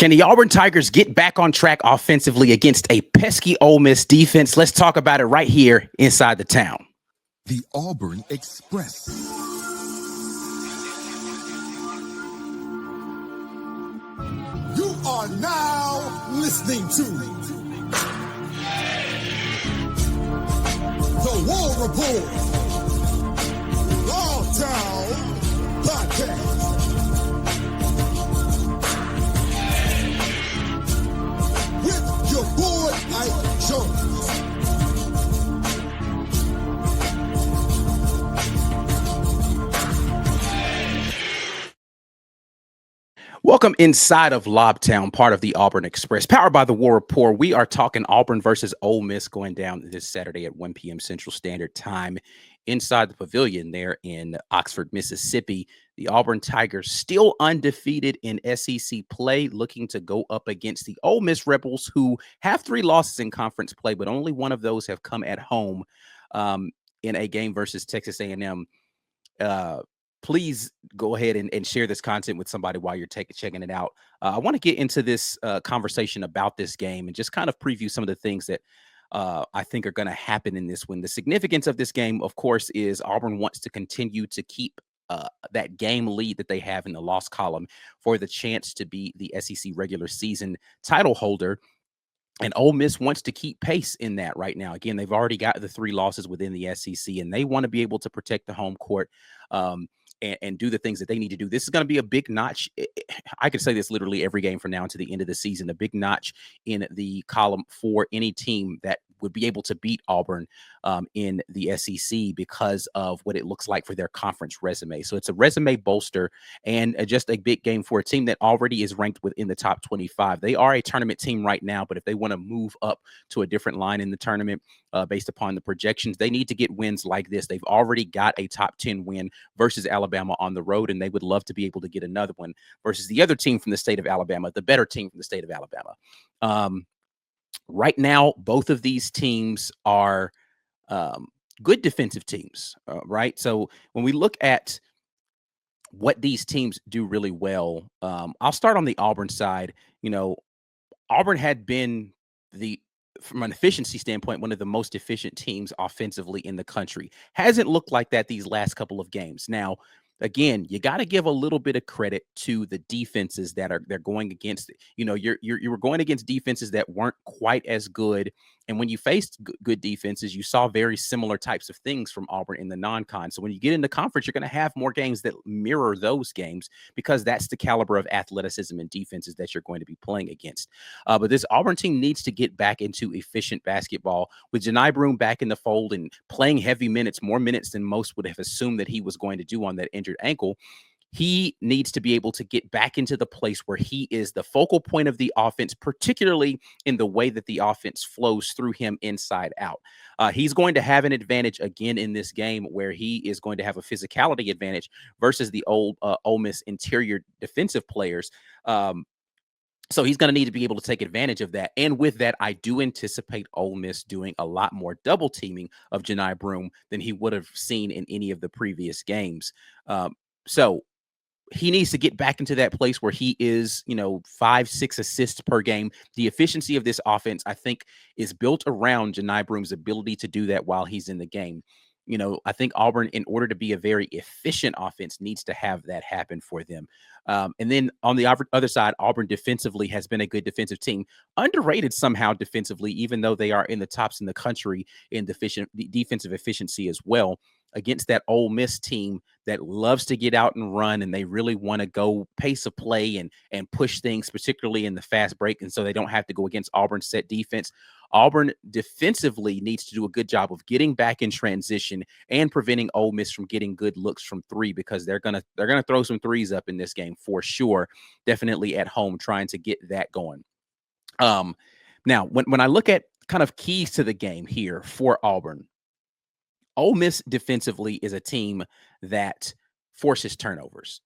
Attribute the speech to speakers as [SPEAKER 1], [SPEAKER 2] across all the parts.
[SPEAKER 1] Can the Auburn Tigers get back on track offensively against a pesky Ole Miss defense? Let's talk about it right here inside the town.
[SPEAKER 2] The Auburn Express. You are now listening to the War Report, Lawtown Podcast. With your boy Ike Jones.
[SPEAKER 1] Welcome inside of Lobtown, part of the Auburn Express, powered by the War Report. We are talking Auburn versus Ole Miss going down this Saturday at 1 p.m. Central Standard Time inside the pavilion there in Oxford, Mississippi. The Auburn Tigers still undefeated in SEC play, looking to go up against the Ole Miss Rebels, who have 3 losses in conference play, but only one of those have come at home in a game versus Texas A&M. Please go ahead and share this content with somebody while you're checking it out. I want to get into this conversation about this game and just kind of preview some of the things that I think are going to happen in this one. The significance of this game, of course, is Auburn wants to continue to keep that game lead that they have in the loss column for the chance to be the SEC regular season title holder. And Ole Miss wants to keep pace in that right now. Again, they've already got the 3 losses within the SEC, and they want to be able to protect the home court and do the things that they need to do. This is going to be a big notch. I could say this literally every game from now to the end of the season, a big notch in the column for any team that would be able to beat Auburn in the SEC because of what it looks like for their conference resume. So it's a resume bolster and just a big game for a team that already is ranked within the top 25. They are a tournament team right now, but if they want to move up to a different line in the tournament based upon the projections, they need to get wins like this. They've already got a top 10 win versus Alabama on the road, and they would love to be able to get another one versus the other team from the state of Alabama, the better team from the state of Alabama. Right now, both of these teams are good defensive teams, right? So when we look at what these teams do really well, I'll start on the Auburn side. You know, Auburn had been from an efficiency standpoint, one of the most efficient teams offensively in the country. Hasn't looked like that these last couple of games. Now, again, you got to give a little bit of credit to the defenses that they're going against. You know, you were going against defenses that weren't quite as good. And when you faced good defenses, you saw very similar types of things from Auburn in the non-con. So when you get into conference, you're going to have more games that mirror those games because that's the caliber of athleticism and defenses that you're going to be playing against. But this Auburn team needs to get back into efficient basketball with Janai Broome back in the fold and playing heavy minutes, more minutes than most would have assumed that he was going to do on that injured ankle. He needs to be able to get back into the place where he is the focal point of the offense, particularly in the way that the offense flows through him inside out. He's going to have an advantage again in this game where he is going to have a physicality advantage versus the old Ole Miss interior defensive players. So he's going to need to be able to take advantage of that. And with that, I do anticipate Ole Miss doing a lot more double teaming of Janai Broome than he would have seen in any of the previous games. So he needs to get back into that place where he is, 5-6 assists per game. The efficiency of this offense, I think, is built around Janai Broome's ability to do that while he's in the game. I think Auburn, in order to be a very efficient offense, needs to have that happen for them. And then on the other side, Auburn defensively has been a good defensive team, underrated somehow defensively, even though they are in the tops in the country in defensive efficiency as well, against that Ole Miss team that loves to get out and run, and they really want to go pace of play and push things, particularly in the fast break, and so they don't have to go against Auburn's set defense. Auburn defensively needs to do a good job of getting back in transition and preventing Ole Miss from getting good looks from 3, because they're gonna throw some threes up in this game for sure. Definitely at home, trying to get that going. Now, when I look at kind of keys to the game here for Auburn, Ole Miss defensively is a team that forces turnovers.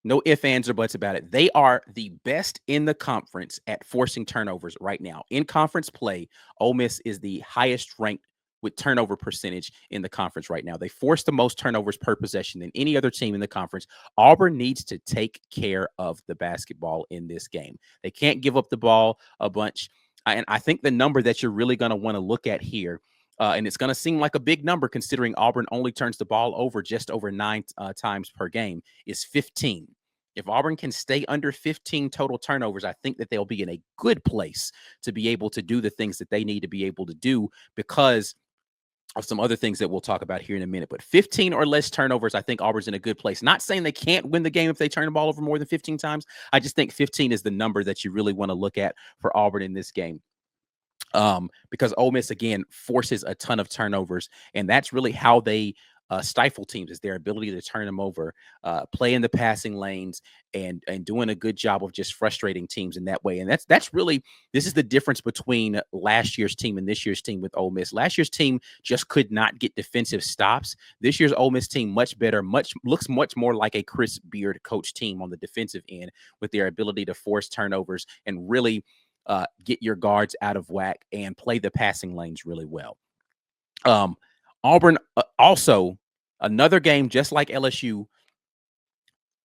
[SPEAKER 1] No ifs, ands, or buts about it. They are the best in the conference at forcing turnovers right now. In conference play, Ole Miss is the highest ranked with turnover percentage in the conference right now. They force the most turnovers per possession than any other team in the conference. Auburn needs to take care of the basketball in this game. They can't give up the ball a bunch. And I think the number that you're really going to want to look at here, and it's going to seem like a big number considering Auburn only turns the ball over just over 9 times per game, is 15. If Auburn can stay under 15 total turnovers, I think that they'll be in a good place to be able to do the things that they need to be able to do because of some other things that we'll talk about here in a minute. But 15 or less turnovers, I think Auburn's in a good place. Not saying they can't win the game if they turn the ball over more than 15 times. I just think 15 is the number that you really want to look at for Auburn in this game. Because Ole Miss, again, forces a ton of turnovers, and that's really how they stifle teams, is their ability to turn them over, play in the passing lanes, and doing a good job of just frustrating teams in that way. And that's really, this is the difference between last year's team and this year's team with Ole Miss. Last year's team just could not get defensive stops. This year's Ole Miss team much better, looks much more like a Chris Beard coach team on the defensive end with their ability to force turnovers and really get your guards out of whack and play the passing lanes really well. Auburn also, another game just like LSU,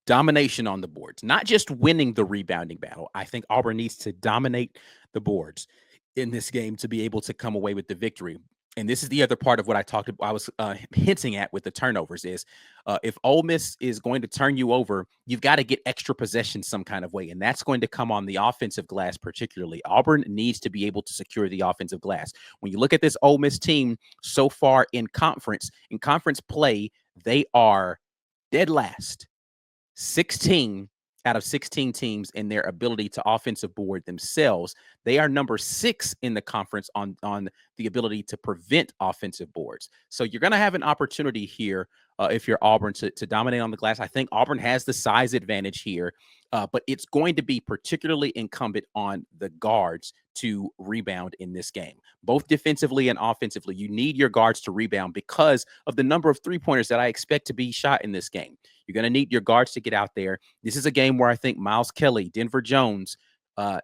[SPEAKER 1] domination on the boards, not just winning the rebounding battle. I think Auburn needs to dominate the boards in this game to be able to come away with the victory. And this is the other part of what I was hinting at with the turnovers is if Ole Miss is going to turn you over, you've got to get extra possessions some kind of way. And that's going to come on the offensive glass, particularly. Auburn needs to be able to secure the offensive glass. When you look at this Ole Miss team so far in conference play, they are dead last. 16 out of 16 teams in their ability to offensive board themselves. They are number 6 in the conference on the ability to prevent offensive boards. So you're going to have an opportunity here if you're Auburn to dominate on the glass. I think Auburn has the size advantage here, but it's going to be particularly incumbent on the guards to rebound in this game, both defensively and offensively. You need your guards to rebound because of the number of three-pointers that I expect to be shot in this game. You're going to need your guards to get out there. This is a game where I think Miles Kelly, Denver Jones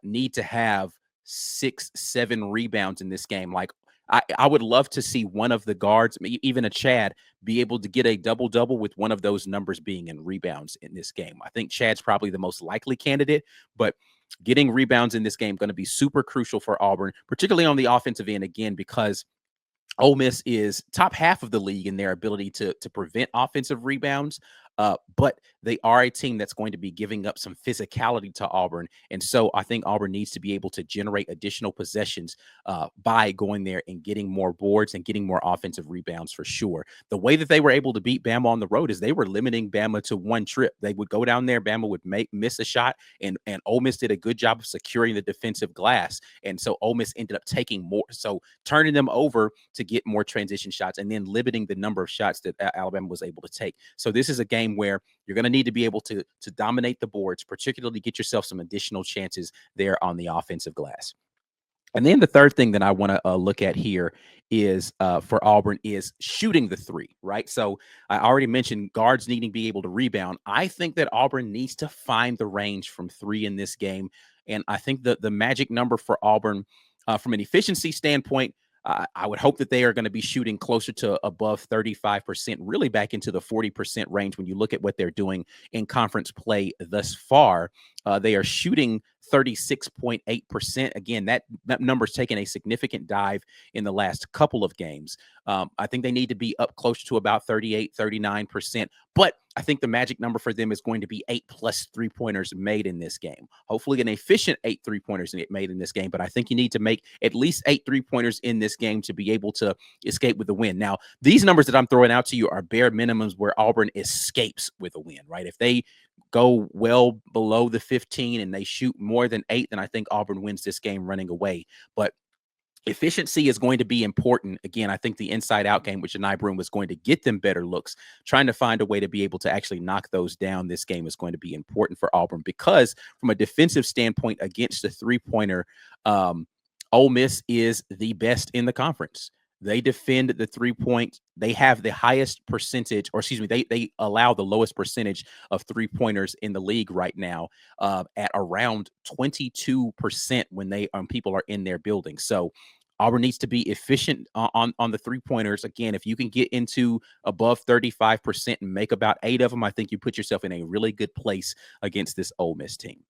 [SPEAKER 1] need to have 6-7 rebounds in this game. Like I would love to see one of the guards, even a Chad, be able to get a double-double with one of those numbers being in rebounds in this game. I think Chad's probably the most likely candidate, but getting rebounds in this game going to be super crucial for Auburn, particularly on the offensive end, again, because Ole Miss is top half of the league in their ability to prevent offensive rebounds. But they are a team that's going to be giving up some physicality to Auburn. And so I think Auburn needs to be able to generate additional possessions by going there and getting more boards and getting more offensive rebounds for sure. The way that they were able to beat Bama on the road is they were limiting Bama to one trip. They would go down there, Bama would miss a shot, and Ole Miss did a good job of securing the defensive glass. And so Ole Miss ended up taking more, so turning them over to get more transition shots and then limiting the number of shots that Alabama was able to take. So this is a game where you're going to need to be able to dominate the boards, particularly get yourself some additional chances there on the offensive glass. And then the third thing that I want to look at here is for Auburn is shooting the three, right? So I already mentioned guards needing to be able to rebound. I think that Auburn needs to find the range from three in this game. And I think that the magic number for Auburn from an efficiency standpoint, I would hope that they are going to be shooting closer to above 35%, really back into the 40% range when you look at what they're doing in conference play thus far. They are shooting 36.8%. Again, that number's taken a significant dive in the last couple of games. I think they need to be up close to about 38, 39%. But I think the magic number for them is going to be 8+ three-pointers made in this game. Hopefully an efficient 8 three-pointers made in this game. But I think you need to make at least 8 three-pointers in this game to be able to escape with the win. Now, these numbers that I'm throwing out to you are bare minimums where Auburn escapes with a win, right? If they go well below the 15 and they shoot more than 8, then I think Auburn wins this game running away. But efficiency is going to be important. Again, I think the inside-out game with Janai Broome was going to get them better looks. Trying to find a way to be able to actually knock those down this game is going to be important for Auburn because from a defensive standpoint against the three-pointer, Ole Miss is the best in the conference. They defend the 3-point. They have the highest percentage, or excuse me, they allow the lowest percentage of 3-pointers in the league right now at around 22% when people are in their building. So Auburn needs to be efficient on the three-pointers. Again, if you can get into above 35% and make about 8 of them, I think you put yourself in a really good place against this Ole Miss team.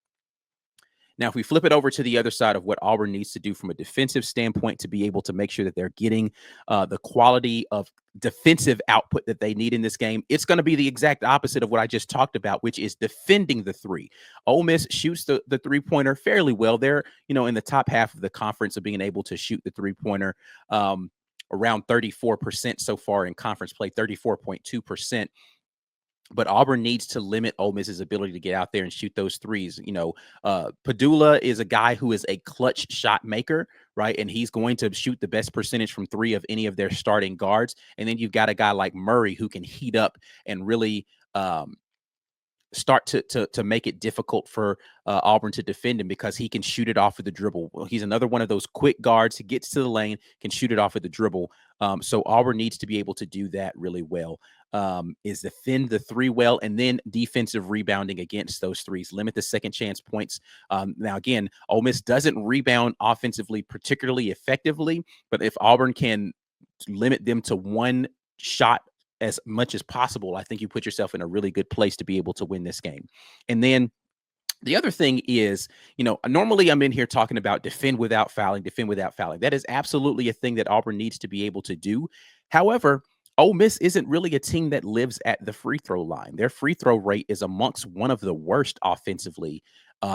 [SPEAKER 1] Now, if we flip it over to the other side of what Auburn needs to do from a defensive standpoint to be able to make sure that they're getting the quality of defensive output that they need in this game, it's going to be the exact opposite of what I just talked about, which is defending the three. Ole Miss shoots the three-pointer fairly well. They're, in the top half of the conference of being able to shoot the three-pointer, around 34% so far in conference play, 34.2%. But Auburn needs to limit Ole Miss's ability to get out there and shoot those threes. Padula is a guy who is a clutch shot maker, right? And he's going to shoot the best percentage from three of any of their starting guards. And then you've got a guy like Murray who can heat up and really start to make it difficult for Auburn to defend him because he can shoot it off of the dribble. Well, he's another one of those quick guards. He gets to the lane, can shoot it off of the dribble. So Auburn needs to be able to do that really well. Is defend the three well, and then defensive rebounding against those threes. Limit the second chance points. Now, again, Ole Miss doesn't rebound offensively particularly effectively, but if Auburn can limit them to one shot as much as possible, I think you put yourself in a really good place to be able to win this game. And then the other thing is, normally I'm in here talking about defend without fouling. That is absolutely a thing that Auburn needs to be able to do. However, Ole Miss isn't really a team that lives at the free throw line. Their free throw rate is amongst one of the worst offensively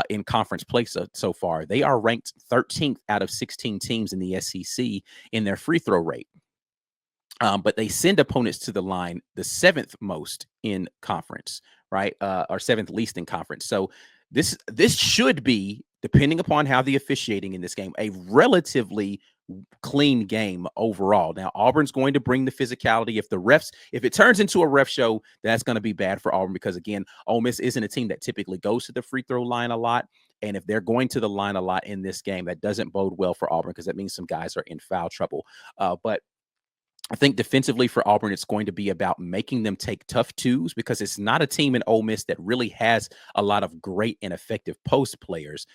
[SPEAKER 1] in conference play so far. They are ranked 13th out of 16 teams in the SEC in their free throw rate. But they send opponents to the line the 7th most in conference, right? Or 7th least in conference. So this should be, depending upon how the officiating in this game, a relatively clean game overall. Now, Auburn's going to bring the physicality. If it turns into a ref show, that's going to be bad for Auburn because, again, Ole Miss isn't a team that typically goes to the free throw line a lot. And if they're going to the line a lot in this game, that doesn't bode well for Auburn because that means some guys are in foul trouble. But I think defensively for Auburn, it's going to be about making them take tough twos because it's not a team in Ole Miss that really has a lot of great and effective post players.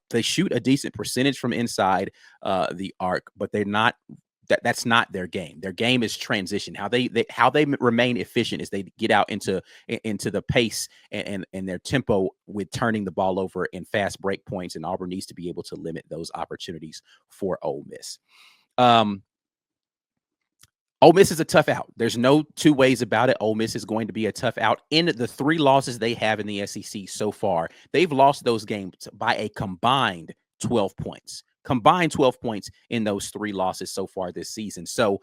[SPEAKER 1] They shoot a decent percentage from inside the arc, but they're not. That's not their game. Their game is transition. How they remain efficient is they get out into the pace and their tempo with turning the ball over in fast break points. And Auburn needs to be able to limit those opportunities for Ole Miss. Ole Miss is a tough out. There's no two ways about it. Ole Miss is going to be a tough out. In the 3 losses they have in the SEC so far, they've lost those games by a combined 12 points. Combined 12 points in those 3 losses so far this season. So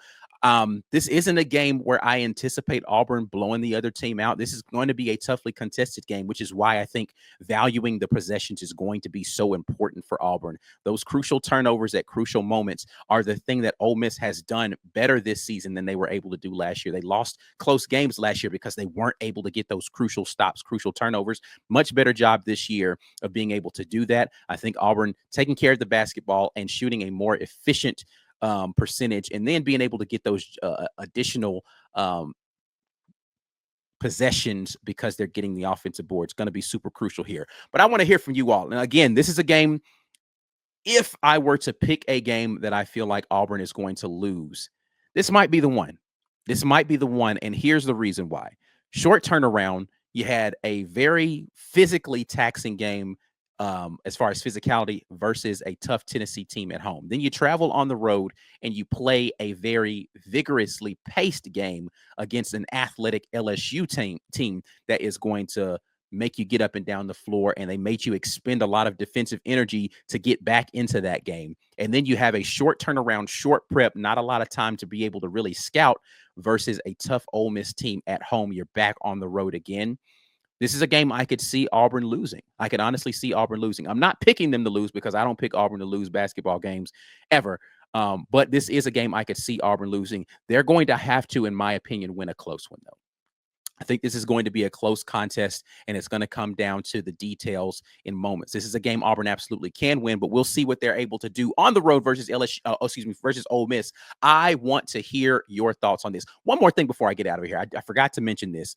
[SPEAKER 1] this isn't a game where I anticipate Auburn blowing the other team out. This is going to be a toughly contested game, which is why I think valuing the possessions is going to be so important for Auburn. Those crucial turnovers at crucial moments are the thing that Ole Miss has done better this season than they were able to do last year. They lost close games last year because they weren't able to get those crucial stops, crucial turnovers. Much better job this year of being able to do that. I think Auburn taking care of the basketball and shooting a more efficient percentage, and then being able to get those additional possessions because they're getting the offensive board. It's going to be super crucial here. But I want to hear from you all. And again, this is a game, if I were to pick a game that I feel like Auburn is going to lose, this might be the one. And here's the reason why. Short turnaround. You had a very physically taxing game as far as physicality versus a tough Tennessee team at home. Then you travel on the road and you play a very vigorously paced game against an athletic LSU team that is going to make you get up and down the floor, and they made you expend a lot of defensive energy to get back into that game. And then you have a short turnaround, short prep, not a lot of time to be able to really scout versus a tough Ole Miss team at home. You're back on the road again. This is a game I could see Auburn losing. I could honestly see Auburn losing. I'm not picking them to lose because I don't pick Auburn to lose basketball games ever. But this is a game I could see Auburn losing. They're going to have to, in my opinion, win a close one, though. I think this is going to be a close contest, and it's going to come down to the details in moments. This is a game Auburn absolutely can win, but we'll see what they're able to do on the road versus versus Ole Miss. I want to hear your thoughts on this. One more thing before I get out of here. I forgot to mention this.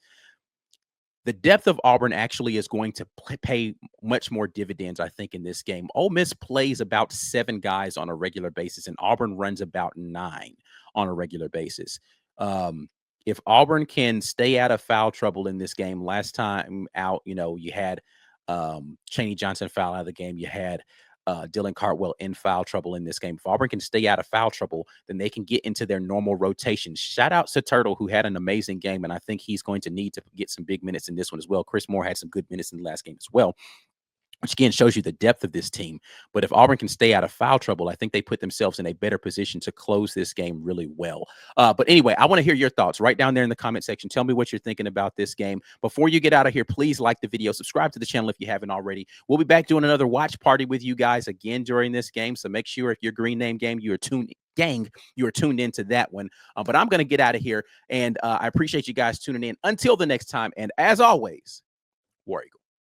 [SPEAKER 1] The depth of Auburn actually is going to pay much more dividends, I think, in this game. Ole Miss plays about 7 guys on a regular basis, and Auburn runs about 9 on a regular basis. If Auburn can stay out of foul trouble in this game, last time out, you had Chaney Johnson foul out of the game. You had Dylan Cartwell in foul trouble in this game. If Auburn can stay out of foul trouble, then they can get into their normal rotation. Shout out to Turtle, who had an amazing game, and I think he's going to need to get some big minutes in this one as well. Chris Moore had some good minutes in the last game as well, which again shows you the depth of this team. But if Auburn can stay out of foul trouble, I think they put themselves in a better position to close this game really well. But anyway, I want to hear your thoughts right down there in the comment section. Tell me what you're thinking about this game. Before you get out of here, please like the video, subscribe to the channel if you haven't already. We'll be back doing another watch party with you guys again during this game. So make sure if your green name game, you are tuned into that one. But I'm going to get out of here, and I appreciate you guys tuning in. Until the next time, and as always, War Eagle.